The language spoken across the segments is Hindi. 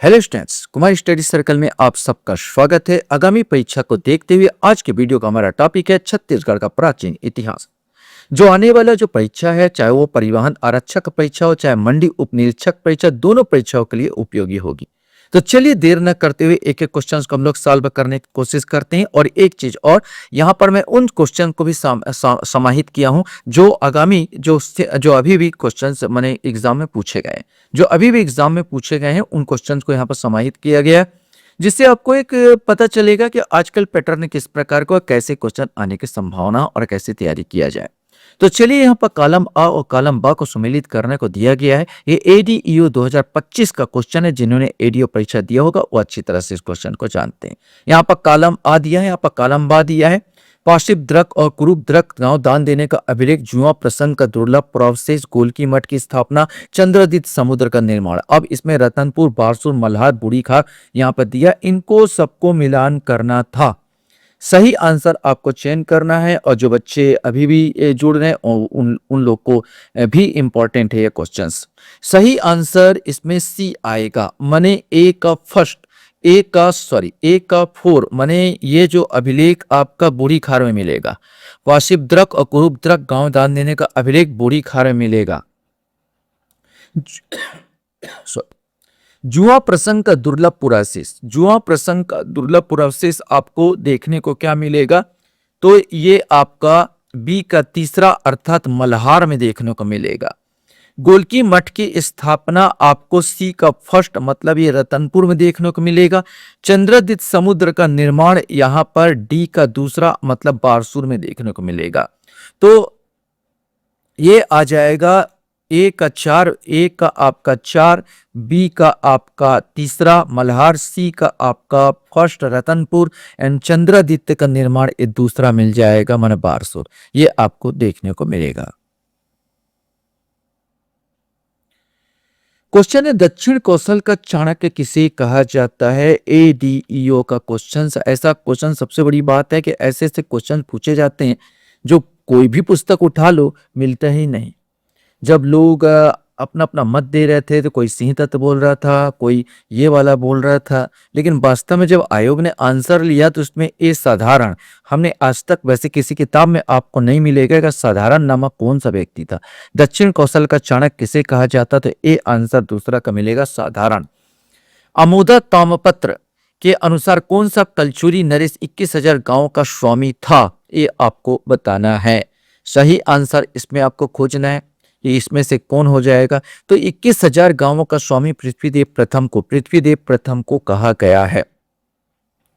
Hello students, Kumar study circle में आप सबका स्वागत है। आगामी परीक्षा को देखते हुए आज के वीडियो का हमारा टॉपिक है छत्तीसगढ़ का प्राचीन इतिहास। जो आने वाला जो परीक्षा है, चाहे वो परिवहन आरक्षक परीक्षा हो, चाहे मंडी उप निरीक्षक परीक्षा, दोनों परीक्षाओं के लिए उपयोगी होगी। तो चलिए देर न करते हुए एक एक क्वेश्चन को हम लोग सॉल्व करने की कोशिश करते हैं। और एक चीज और, यहाँ पर मैं उन क्वेश्चन को भी समाहित किया हूँ जो आगामी जो अभी भी क्वेश्चन मैंने एग्जाम में पूछे गए हैं, जो अभी भी एग्जाम में पूछे गए हैं, उन क्वेश्चंस को यहाँ पर समाहित किया गया है, जिससे आपको एक पता चलेगा कि आजकल पैटर्न किस प्रकार का, कैसे क्वेश्चन आने की संभावना और कैसे तैयारी किया जाए। तो चलिए यहाँ पर कॉलम आ और कॉलम बा को सम्मिलित करने को दिया गया है। ये एडीईओ 2025 का क्वेश्चन है। जिन्होंने एडीओ परीक्षा दिया होगा वो अच्छी तरह से इस क्वेश्चन को जानते हैं। यहाँ पर कॉलम आ दिया है, यहाँ पर कॉलम बा दिया है। पार्शिव द्रक और कुरूप द्रक गांव दान देने का अभिलेख, जुआ प्रसंग का दुर्लभ प्रोसेस, गोलकी मठ की स्थापना, चंद्रदीप समुद्र का निर्माण। अब इसमें रतनपुर, बारसूर, मल्हार, बूढ़ी खार यहाँ पर दिया, इनको सबको मिलान करना था। सही आंसर आपको चयन करना है। और जो बच्चे अभी भी जुड़ रहे हैं उन लोग को भी इंपॉर्टेंट है ये क्वेश्चंस। सही आंसर इसमें सी आएगा, माने ए का 4, माने ये जो अभिलेख आपका बूढ़ी खार में मिलेगा। वाशिप द्रक और कुरूप द्रक गांव दान देने का अभिलेख बूढ़ी खार में मिलेगा। जुआ प्रसंग का दुर्लभ पुरावशेष, जुआ प्रसंग का दुर्लभ पुरावशेष आपको देखने को क्या मिलेगा? तो ये आपका बी का तीसरा अर्थात मल्हार में देखने को मिलेगा। गोलकी मठ की स्थापना आपको सी का फर्स्ट मतलब ये रतनपुर में देखने को मिलेगा। चंद्रदीप समुद्र का निर्माण यहां पर डी का दूसरा मतलब बारसूर में देखने को मिलेगा। तो ये आ जाएगा ए का 4, ए का आपका 4, बी का आपका तीसरा मल्हार, सी का आपका फर्स्ट रतनपुर एंड चंद्रदित्य का निर्माण ये दूसरा मिल जाएगा माने बारसूर। ये आपको देखने को मिलेगा। क्वेश्चन है दक्षिण कौशल का चाणक्य किसे कहा जाता है? एडीईओ का क्वेश्चन। ऐसा क्वेश्चन, सबसे बड़ी बात है कि ऐसे ऐसे क्वेश्चन पूछे जाते हैं जो कोई भी पुस्तक उठा लो मिलता ही नहीं। जब लोग अपना अपना मत दे रहे थे तो कोई सिंह तत्व बोल रहा था, कोई ये वाला बोल रहा था, लेकिन वास्तव में जब आयोग ने आंसर लिया तो उसमें ए साधारण, हमने आज तक वैसे किसी किताब में आपको नहीं मिलेगा कि साधारण नामक कौन सा व्यक्ति था। दक्षिण कौशल का चाणक्य किसे कहा जाता? तो ए आंसर दूसरा का मिलेगा, साधारण। अमोदा ताम्रपत्र के अनुसार कौन सा कलचुरी नरेश 21,000 गांवों का स्वामी था? ये आपको बताना है। सही आंसर इसमें आपको खोजना है, इसमें से कौन हो जाएगा? तो 21,000 गांवों का स्वामी पृथ्वीदेव प्रथम को कहा गया है।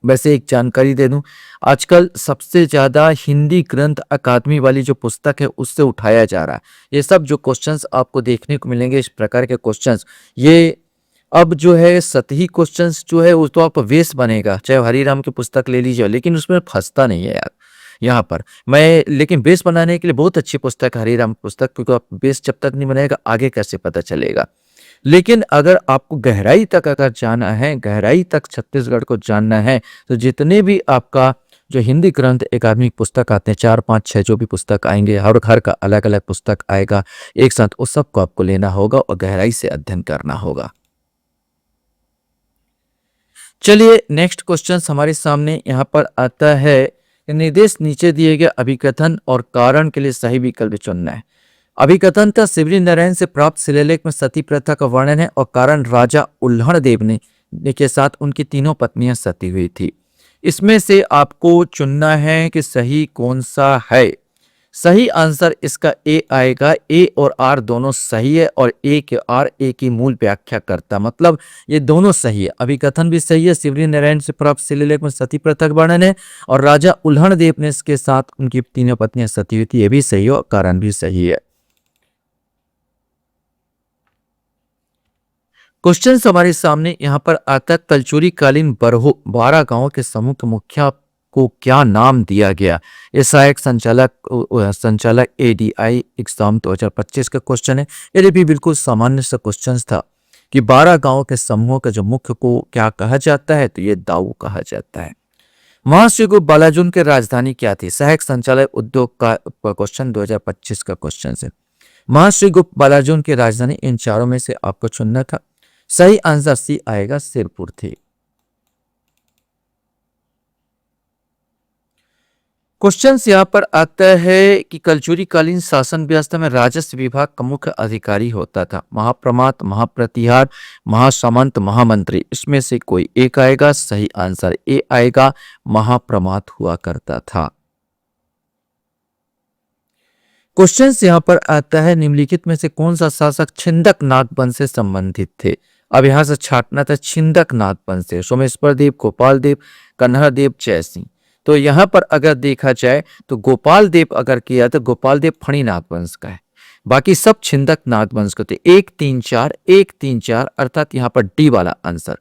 वैसे एक जानकारी दे दूं, आजकल सबसे ज्यादा हिंदी ग्रंथ अकादमी वाली जो पुस्तक है उससे उठाया जा रहा है। ये सब जो क्वेश्चंस आपको देखने को मिलेंगे, इस प्रकार के क्वेश्चंस, ये अब जो है सतही क्वेश्चंस जो है वो तो आपको वेस्ट बनेगा। चाहे हरिराम की पुस्तक ले लीजिए, लेकिन उसमें फंसता नहीं है यार। यहाँ पर मैं, लेकिन बेस बनाने के लिए बहुत अच्छी पुस्तक है हरिराम पुस्तक, क्योंकि आप बेस जब तक नहीं बनाएगा आगे कैसे पता चलेगा। लेकिन अगर आपको गहराई तक अगर जाना है, गहराई तक छत्तीसगढ़ को जानना है, तो जितने भी आपका जो हिंदी ग्रंथ अकादमिक पुस्तक आते हैं, 4, 5, 6 जो भी पुस्तक आएंगे, हर घर का अलग अलग पुस्तक आएगा एक साथ, उस सबको आपको लेना होगा और गहराई से अध्ययन करना होगा। चलिए नेक्स्ट क्वेश्चन हमारे सामने यहाँ पर आता है। निर्देश नीचे दिए गए अभिकथन और कारण के लिए सही विकल्प चुनना है। अभिकथन था शिवरी नारायण से प्राप्त शिलालेख में सती प्रथा का वर्णन है, और कारण राजा उल्हड़ देव ने के साथ उनकी तीनों पत्नियां सती हुई थी। इसमें से आपको चुनना है कि सही कौन सा है। सही आंसर इसका ए आएगा। ए और आर दोनों सही है, और ए के आर ए की मूल व्याख्या करता, मतलब ये दोनों सही है। अभिकथन भी सही है, शिवरी नारायण से प्राप्त शिलालेख में सती प्रथा का वर्णन है, और राजा उल्हड़ देव ने इसके साथ उनकी तीनों पत्नियां सती हुई थी, ये भी सही है, और कारण भी सही है। क्वेश्चन हमारे सामने यहाँ पर आता है, कलचुरी कालीन 12 गांवों के समूह के मुखिया को क्या नाम दिया गया? ये सहायक संचालक एडीआई एग्जाम 2025 का क्वेश्चन है। ये भी बिल्कुल सामान्य सा क्वेश्चन था कि 12 गांवों के समूह का जो मुख्य को क्या कहा जाता है? तो ये दाऊ कहा जाता है। महर्षि गुप्त बालाजुन की राजधानी क्या थी? सहायक संचालक उद्योग का क्वेश्चन 2025 का क्वेश्चन है। महर्षि गुप्त बालाजुन की राजधानी इन चारों में से आपको चुनना था। सही आंसर सी आएगा, सिरपुर थी। क्वेश्चन यहाँ पर आता है कि कलचुरी कालीन शासन व्यवस्था में राजस्व विभाग का मुख्य अधिकारी होता था। महाप्रमात, महाप्रतिहार, महासामंत, महामंत्री, इसमें से कोई एक आएगा। सही आंसर ए आएगा, महाप्रमात हुआ करता था। क्वेश्चन यहाँ पर आता है निम्नलिखित में से कौन सा शासक छिंदक नाग वंश से संबंधित थे। अब यहां से छाटना था छिंदक नाग वंश से। सोमेश्वर देव, गोपाल देव, कन्हर देव, जय सिंह। तो यहां पर अगर देखा जाए तो गोपाल देव अगर किया तो गोपाल देव फणी नाग वंश का है, बाकी सब छिंदक नाग वंश के थे। 1 3 4 1 3 4 अर्थात यहाँ पर डी वाला आंसर,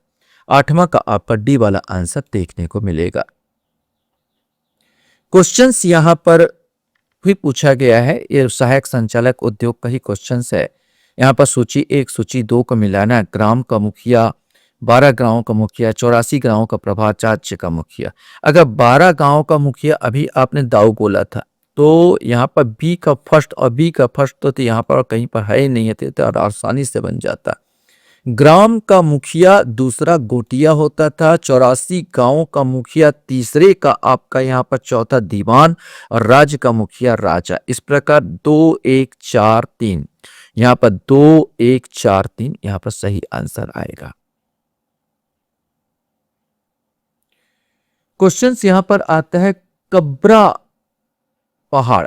आठवां का आपका डी वाला आंसर देखने को मिलेगा। क्वेश्चन यहां पर भी पूछा गया है, ये सहायक संचालक उद्योग का ही क्वेश्चन है। यहाँ पर सूची 1 सूची 2 को मिलाना है। ग्राम का मुखिया, 12 गांवों का मुखिया, 84 गांवों का प्रभाचार्य का मुखिया। अगर 12 गांवों का मुखिया अभी आपने दाऊ बोला था, तो यहाँ पर बी का फर्स्ट और बी का फर्स्ट तो यहाँ पर कहीं पर है ही नहीं है, तो आसानी से बन जाता। ग्राम का मुखिया दूसरा गोटिया होता था। 84 गांवों का मुखिया तीसरे का आपका यहाँ पर चौथा दीवान, और राज्य का मुखिया राजा। इस प्रकार 2 1 4 3, यहाँ पर 2 1 4 3 यहाँ पर सही आंसर आएगा। क्वेश्चन यहां पर आता है कब्रा पहाड़।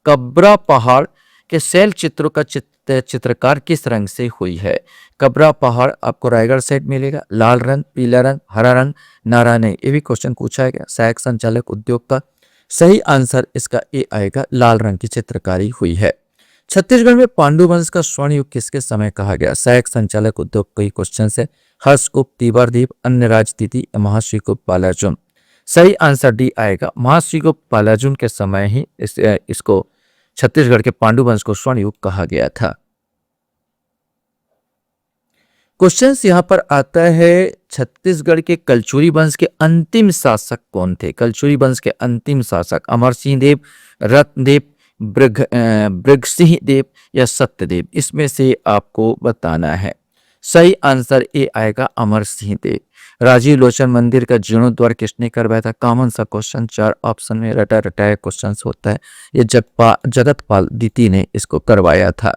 कब्रा पहाड़ के शैल चित्रों का चित्रकार किस रंग से हुई है। कब्रा पहाड़ आपको रायगढ़ सेट मिलेगा। लाल रंग, पीला रंग, हरा रंग, नारंगी, ये भी क्वेश्चन पूछा गया सहायक संचालक उद्योग का। सही आंसर इसका ए आएगा, लाल रंग की चित्रकारी हुई है। छत्तीसगढ़ में पांडु वंश का स्वर्ण युग किसके समय कहा गया। सहायक संचालक उद्योग का ही क्वेश्चन है। हर्षगुप्त, तिवारदीप, अन्य राजनीति, महर्षि गुप्त, बालार्जुन। सही आंसर डी आएगा, महर्षि गुप्त बालार्जुन के समय ही इसको छत्तीसगढ़ के पांडु वंश को स्वर्ण युग कहा गया था। क्वेश्चन यहां पर आता है छत्तीसगढ़ के कलचुरी वंश के अंतिम शासक कौन थे। कलचुरी वंश के अंतिम शासक अमर सिंह देव, रत्नदेव, ब्रगसिंह देव या सत्यदेव, इसमें से आपको बताना है। सही आंसर ए आएगा, अमर सिंह देव। राजीव लोचन मंदिर का जीर्णोद्धार किसने करवाया था। कॉमन सा क्वेश्चन, 4 ऑप्शन में रटा रटाया क्वेश्चन होता है। ये जगतपाल द्वितीय ने इसको करवाया था।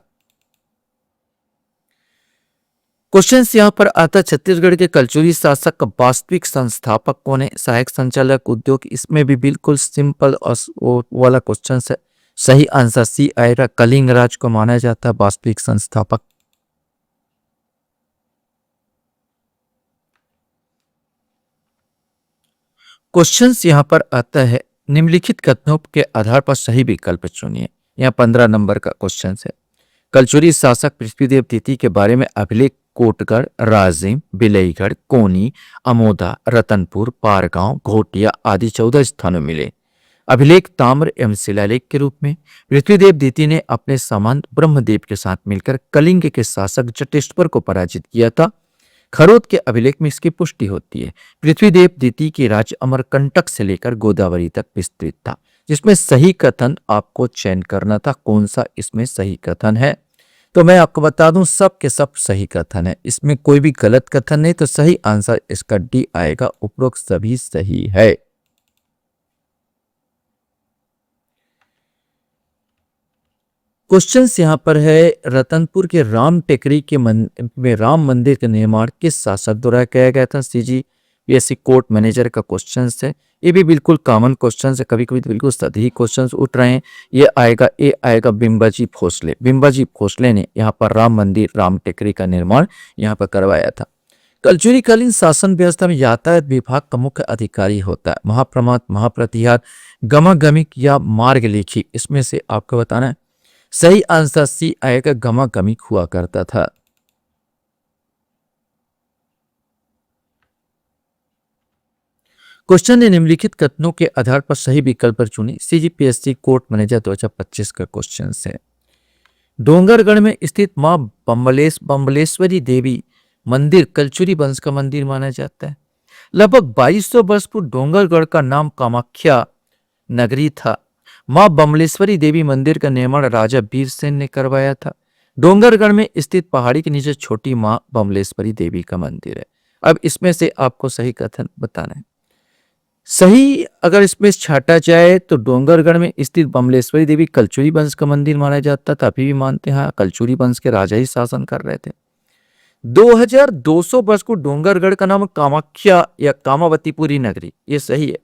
क्वेश्चन यहाँ पर आता छत्तीसगढ़ के कलचुरी शासक का वास्तविक संस्थापक कौन है। सहायक संचालक उद्योग, इसमें भी बिल्कुल सिंपल और वाला क्वेश्चन है। सही आंसर सी आएगा, कलिंग राज को माना जाता है वास्तविक संस्थापक। क्वेश्चन यहाँ पर आता है निम्नलिखित कथनों के आधार पर सही विकल्प चुनिए। यहाँ 15 नंबर का क्वेश्चन है। कलचुरी शासक पृथ्वीदेव द्वितीय के बारे में अभिलेख कोटगढ़, राजिम, बिलईगढ़, कोनी, अमोदा, रतनपुर, पारगांव, घोटिया आदि 14 स्थानों मिले। अभिलेख ताम्र एवं शिलालेख के रूप में पृथ्वीदेव द्वितीय ने अपने सामंत ब्रह्मदेव के साथ मिलकर कलिंग के शासक जटेश्वर को पराजित किया था। खरोद के अभिलेख में इसकी पुष्टि होती है। पृथ्वीदेव द्वितीय की राज्य अमरकंटक से लेकर गोदावरी तक विस्तृत था। जिसमें सही कथन आपको चयन करना था, कौन सा इसमें सही कथन है। तो मैं आपको बता दूं, सब के सब सही कथन है, इसमें कोई भी गलत कथन नहीं। तो सही आंसर इसका डी आएगा, उपरोक्त सभी सही है। क्वेश्चन यहाँ पर है रतनपुर के राम टेकरी के में राम मंदिर का निर्माण किस शासक द्वारा किया गया था। CGPSC कोर्ट मैनेजर का क्वेश्चन है। ये भी बिल्कुल कॉमन क्वेश्चन है, कभी कभी बिल्कुल सही क्वेश्चन उठ रहे हैं। ये आएगा, ए आएगा, बिंबाजी भोसले। बिंबाजी भोसले ने यहाँ पर राम मंदिर, राम टेकरी का निर्माण यहाँ पर करवाया था। कलचुरी कालीन शासन व्यवस्था में यातायात विभाग का मुख्य अधिकारी होता है। महाप्रमात, महाप्रतिहार, गमागमिक या मार्ग लेखी, इसमें से आपको बताना है। सही आंसर सी आएगा, गमागमिक हुआ करता था। क्वेश्चन ने निम्नलिखित कथनों के आधार पर सही विकल्प पर चुनी। CGPSC कोर्ट मैनेजर 2025 का क्वेश्चन है। डोंगरगढ़ में स्थित मां बम्बलेश्वरी देवी मंदिर कलचुरी वंश का मंदिर माना जाता है। लगभग 2200 वर्ष पूर्व डोंगरगढ़ का नाम कामाख्या नगरी था। मां बम्बलेश्वरी देवी मंदिर का निर्माण राजा वीरसेन ने करवाया था। डोंगरगढ़ में स्थित पहाड़ी के नीचे छोटी माँ बमलेश्वरी देवी का मंदिर है। अब इसमें से आपको सही कथन बताना है। सही अगर इसमें छाटा जाए तो डोंगरगढ़ में स्थित बमलेश्वरी देवी कलचुरी वंश का मंदिर माना जाता था। अभी भी मानते हैं, हाँ, कलचुरी वंश के राजा ही शासन कर रहे थे। 2200 वर्ष को डोंगरगढ़ का नाम कामाख्या या कामावतीपुरी नगरी, ये सही है।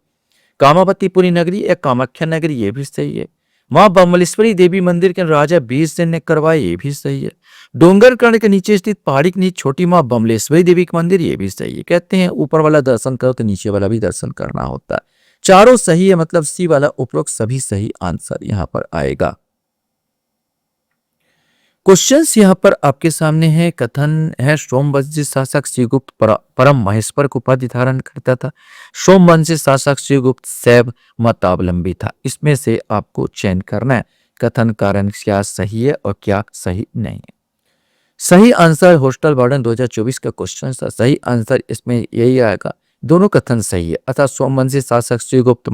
कामावतीपुरी नगरी या कामाख्या नगरी, ये भी सही है। मां बमलेश्वरी देवी मंदिर के राजा बीर सेन ने करवाए, ये भी सही है। डोंगरगढ़ के नीचे स्थित पहाड़ी के नीचे छोटी मां बमलेश्वरी देवी का मंदिर, ये भी सही है। कहते हैं ऊपर वाला दर्शन करो तो नीचे वाला भी दर्शन करना होता है। चारों सही है, मतलब सी वाला उपरोक्त सभी सही आंसर यहां पर आएगा। क्वेश्चंस यहाँ पर आपके सामने है। कथन है सोमवंशी शासक श्रीगुप्त परम महेश्वर को उपाधि धारण करता था। सोमवंशी शासक श्रीगुप्त शैव मतावलंबी था। इसमें से आपको चयन करना है कथन कारण क्या सही है और क्या सही नहीं है। सही आंसर हॉस्टल वार्डन 2024 का क्वेश्चन था। सही आंसर इसमें यही आएगा, दोनों कथन सही है। अतः सोमवंशी शासक श्रीगुप्त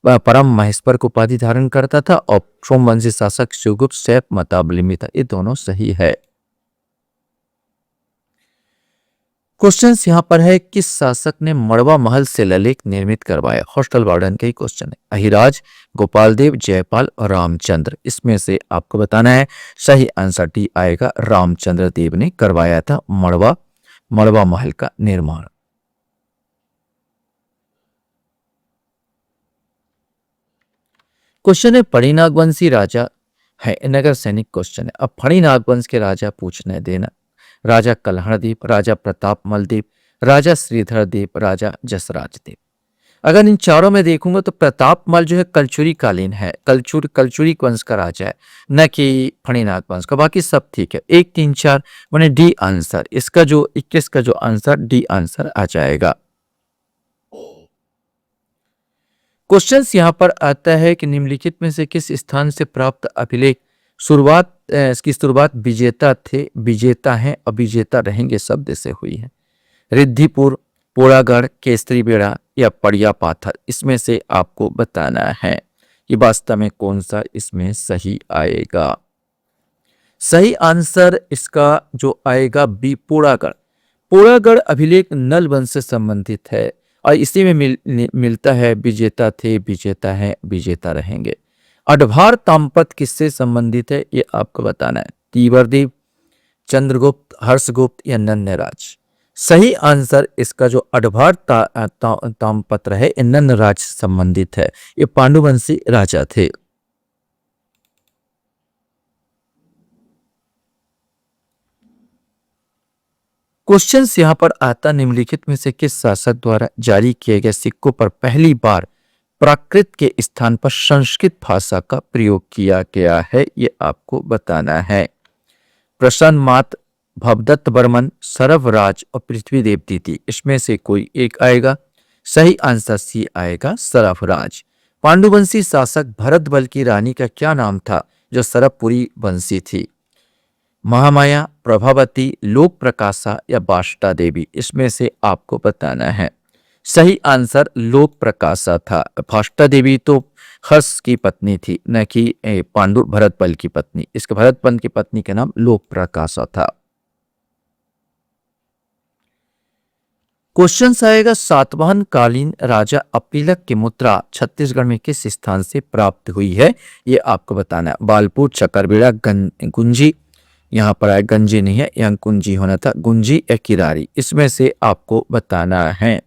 परम महेश्वर को उपाधि धारण करता था और सोमवंशी शासक श्रीगुप्त शैव मतावलंबी था, ये दोनों सही है। क्वेश्चन यहां पर है किस शासक ने मड़वा महल शिलालेख निर्मित करवाया। हॉस्टल वार्डन का ही क्वेश्चन है। अहिराज, गोपाल देव, जयपाल और रामचंद्र, इसमें से आपको बताना है। सही आंसर डी आएगा, रामचंद्र देव ने करवाया था मड़वा महल का निर्माण। क्वेश्चन है फणिनागवंशी राजा है, नगर सैनिक क्वेश्चन है। अब फणिनागवंश के राजा पूछने देना। राजा कल्हणदीप, राजा प्रतापमलदीप, राजा श्रीधरदीप, राजा जसराजदीप। अगर इन चारों में देखूंगा तो प्रतापमल जो है कलचुरी कालीन है, कलचुरी वंश का राजा है, न कि फणिनाग वंश का। बाकी सब ठीक है। 1, 3, 4 मैंने डी आंसर, इसका जो 21 का जो आंसर डी आंसर आ जाएगा। क्वेश्चन यहां पर आता है कि निम्नलिखित में से किस स्थान से प्राप्त अभिलेख इसकी शुरुआत विजेता हैं और विजेता रहेंगे शब्द से हुई है। रिद्धिपुर, पोड़ागढ़, केसरी बेड़ा या पड़िया पाथर, इसमें से आपको बताना है कि वास्तव में कौन सा इसमें सही आएगा। सही आंसर इसका जो आएगा बी, पोड़ागढ़। पोड़ागढ़ अभिलेख नल वंश से संबंधित है और इसी में मिलता है विजेता थे, विजेता है, विजेता रहेंगे। अडभार ताम्रपत्र किससे संबंधित है ये आपको बताना है। तीवरदेव, चंद्रगुप्त, हर्षगुप्त या नन्नराज। सही आंसर इसका जो अडभार ताम्रपत्र है नन्नराज से संबंधित है, ये पांडुवंशी राजा थे। क्वेश्चन यहां पर आता, निम्नलिखित में से किस शासक द्वारा जारी किए गए सिक्कों पर पहली बार प्राकृत के स्थान पर संस्कृत भाषा का प्रयोग किया गया है, ये आपको बताना है। प्रसन्नमात, भवदत्त बर्मन, सरवराज और पृथ्वीदेव द्वितीय, इसमें से कोई एक आएगा। सही आंसर सी आएगा, सरवराज। पांडुवंशी शासक भरत बल की रानी का क्या नाम था जो सरवपुरी वंशी थी। महामाया, प्रभावती, लोक प्रकाशा या बाष्टा देवी, इसमें से आपको बताना है। सही आंसर लोक प्रकाशा था। बाष्टा देवी तो हर्ष की पत्नी थी, न कि पांडु भरत बल की पत्नी। इसके भरत बल की पत्नी का नाम लोक प्रकाशा था। क्वेश्चन आएगा सातवाहन कालीन राजा अपीलक की मुद्रा छत्तीसगढ़ में किस स्थान से प्राप्त हुई है, ये आपको बताना है। बालपुर, चकरबेड़ा, गुंजी, यहाँ पर आए गंजी नहीं है, यहाँ कुंजी होना था, गुंजी या किरारी, इसमें से आपको बताना है।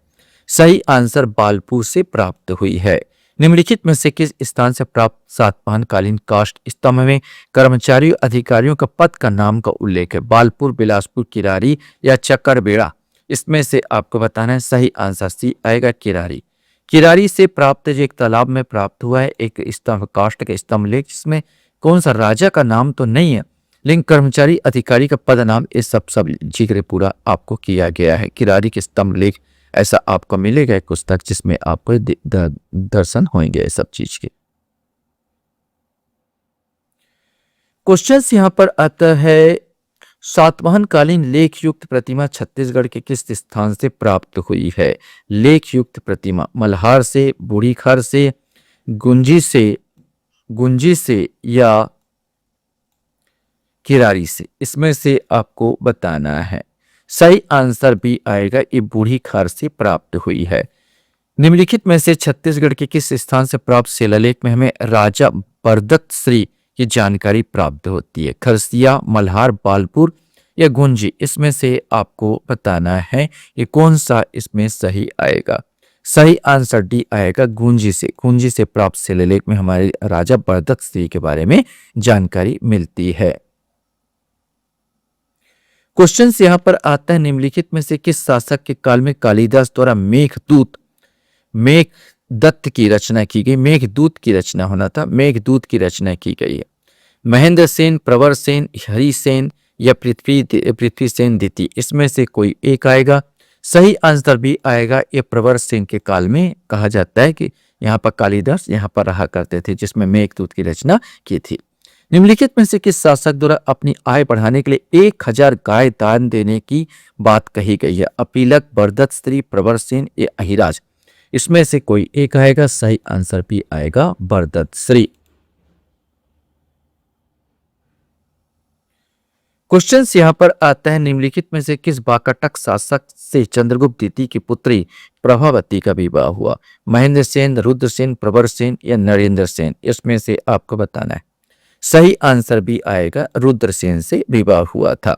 सही आंसर बालपुर से प्राप्त हुई है। निम्नलिखित में से किस स्थान से प्राप्त सातवाहन कालीन काष्ठ स्तंभ में कर्मचारियों अधिकारियों का पद का नाम का उल्लेख है। बालपुर, बिलासपुर, किरारी या चकरबेड़ा, इसमें से आपको बताना है। सही आंसर सी आएगा, किरारी। किरारी से प्राप्त जो एक तालाब में प्राप्त हुआ है एक स्तंभ, काष्ठ का स्तंभ लेख, जिसमें कौन सा राजा का नाम तो नहीं है लेकिन कर्मचारी अधिकारी का पद नाम, ये सब जिक्र पूरा आपको किया गया है। किरारी के स्तंभ लेख ऐसा आपको मिलेगा एक पुस्तक जिसमें आपको दर्शन होंगे सब चीज के। क्वेश्चन यहां पर आता है सातवाहन कालीन लेख युक्त प्रतिमा छत्तीसगढ़ के किस स्थान से प्राप्त हुई है। लेख युक्त प्रतिमा मल्हार से, बूढ़ीखार से, गुंजी से या किरारी से, इसमें से आपको बताना है। सही आंसर बी आएगा, ये बूढ़ी खार से प्राप्त हुई है। निम्नलिखित में से छत्तीसगढ़ के किस स्थान से प्राप्त शिलालेख में हमें राजा बरदत्त श्री की जानकारी प्राप्त होती है? खरसिया, मल्हार, बालपुर या गुंजी, इसमें से आपको बताना है ये कौन सा इसमें सही आएगा। सही आंसर डी आएगा, गुंजी से प्राप्त शिलालेख में हमारे राजा बरदत्त श्री के बारे में जानकारी मिलती है। क्वेश्चन यहाँ पर आता है, निम्नलिखित में से किस शासक के काल में कालिदास द्वारा मेघदत्त की रचना की गई? मेघदूत की रचना होना था, मेघदूत की रचना की गई है। महेंद्र सेन, प्रवर सेन, हरिसेन या पृथ्वी सेन द्वितीय, इसमें से कोई एक आएगा। सही आंसर भी आएगा, ये प्रवर सेन के काल में कहा जाता है कि यहाँ पर कालिदास यहाँ पर रहा करते थे, जिसमें मेघदूत की रचना की थी। निम्नलिखित में से किस शासक द्वारा अपनी आय बढ़ाने के लिए 1000 गाय दान देने की बात कही गई है? अपीलक, बरदत्त श्री, प्रवर सेन या अहिराज, इसमें से कोई एक आएगा। सही आंसर भी आएगा बरदत्त श्री। क्वेश्चन यहाँ पर आता है, निम्नलिखित में से किस वाकाटक शासक से चंद्रगुप्त द्वितीय की पुत्री प्रभावती का विवाह हुआ? महेंद्र सेन, रुद्र सेन, प्रवर सेन या नरेंद्र सेन, इसमें से आपको बताना है। सही आंसर भी आएगा, रुद्र सेन से विवाह हुआ था।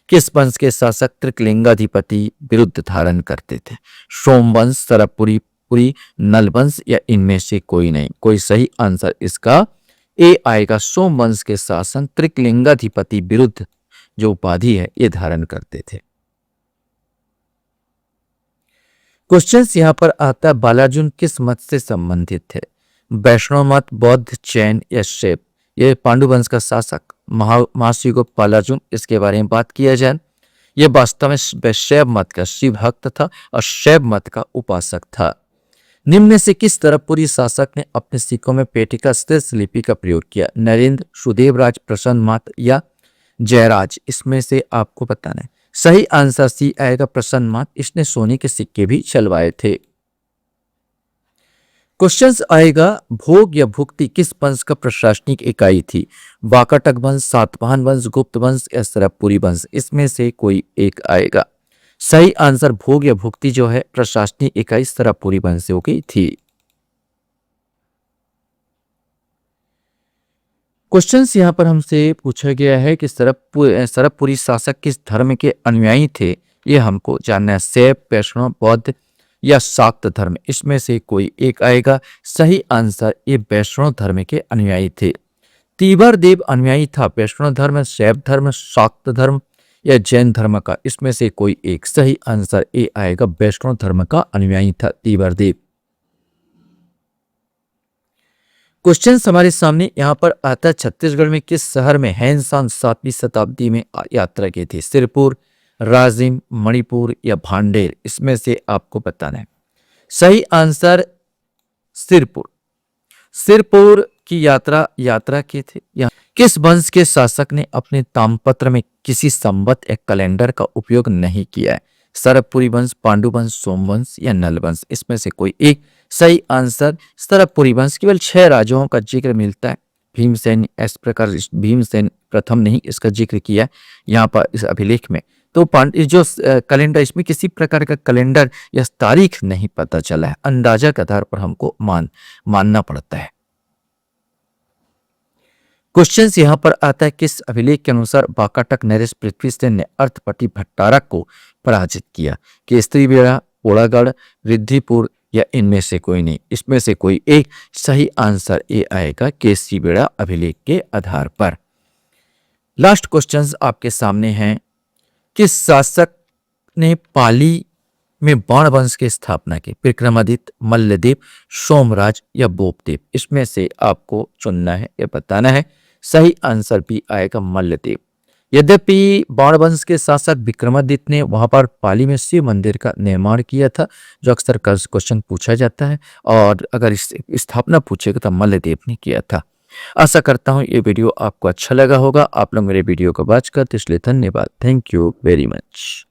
किस वंश के शासक त्रिकलिंगाधिपति विरुद्ध धारण करते थे? सोमवंश, सरबपुरी, नलवंश या इनमें से कोई नहीं। कोई सही आंसर इसका ए आएगा, सोमवंश के शासन त्रिकलिंगाधिपति विरुद्ध जो उपाधि है ये धारण करते थे। क्वेश्चन यहाँ पर आता है, बालार्जुन किस मत से संबंधित थे? वैष्णव मत, बौद्ध, जैन या शैव। ये पांडु वंश का शासक महर्षि गुप्त बालार्जुन, इसके बारे में बात किया जाए, यह वास्तव में शैव मत का शिव भक्त था और शैव मत का उपासक था। निम्न से किस तरहपुरी शासक ने अपने सिक्कों में पेटिका श्रेष्ठ लिपि का प्रयोग किया? नरेंद्र, सुदेवराज, प्रसन्नमात या जयराज, इसमें से आपको बताना है। सही आंसर सी आएगा, प्रसन्नमात, इसने सोने के सिक्के भी चलवाए थे। क्वेश्चन आएगा, भोग या भुक्ति किस वंश का प्रशासनिक इकाई थी? वाकाटक वंश, सातवाहन वंश, गुप्त वंश या सरबपुरी वंश, इसमें से कोई एक आएगा। सही आंसर भोग या भुक्ति जो है प्रशासनिक इकाई सरबपुरी वंशियों की थी। क्वेश्चन यहाँ पर हमसे पूछा गया है कि सरबपुरी शासक किस धर्म के अनुयायी थे? ये हमको जानना है। शैव, वैष्णव, बौद्ध या शाक्त धर्म, इसमें से कोई एक आएगा। सही आंसर ये वैष्णव धर्म के अनुयायी थे। तीवर देव अनुयायी था वैष्णव धर्म, शैव धर्म, शाक्त धर्म या जैन धर्म का, इसमें से कोई एक। सही आंसर ए आएगा, वैष्णव धर्म का अनुयायी था तीवर देव। क्वेश्चन हमारे सामने यहाँ पर आता है, छत्तीसगढ़ में किस शहर में हैनसान 7वीं शताब्दी में यात्रा की थी? सिरपुर, राजिम, मणिपुर या भांडेर, इसमें से आपको बताना है। सही आंसर सिरपुर की यात्रा की थी। किस वंश के शासक ने अपने ताम्रपत्र में किसी संवत या कैलेंडर का उपयोग नहीं किया है? सरबपुरी वंश, पांडु वंश, सोमवंश या नलवंश, इसमें से कोई एक। सही आंसर सरबपुरी वंश। केवल 6 राजाओं का जिक्र मिलता है। भीमसेन, इस प्रकार भीमसेन प्रथम नहीं इसका जिक्र किया यहाँ पर इस अभिलेख में। तो जो कैलेंडर, इसमें किसी प्रकार का कैलेंडर या तारीख नहीं पता चला है, अंदाजा के आधार पर हमको मानना पड़ता है। क्वेश्चन यहाँ पर आता है, किस अभिलेख के अनुसार वाकाटक नरेश पृथ्वीसेन ने अर्थपति भट्टारक को पराजित किया? केसरी बेड़ा, ओड़ागढ़, रिद्धिपुर या इनमें से कोई नहीं। इसमें से कोई एक। सही आंसर ए आएगा, केसरी बेड़ा अभिलेख के आधार पर। लास्ट क्वेश्चंस आपके सामने हैं, किस शासक ने पाली में बाण वंश की स्थापना की? विक्रमादित्य, मल्लदेव, सोमराज या बोपदेव, इसमें से आपको चुनना है या बताना है। सही आंसर भी आएगा मल्लदेव। यद्यपि बाण वंश के शासक विक्रमादित्य ने वहां पर पाली में शिव मंदिर का निर्माण किया था, जो अक्सर क्वेश्चन पूछा जाता है, और अगर इस स्थापना पूछेगा तो मल्लदेव ने किया था। आशा करता हूं ये वीडियो आपको अच्छा लगा होगा। आप लोग मेरे वीडियो को वॉच करते इसलिए धन्यवाद। Thank you very much.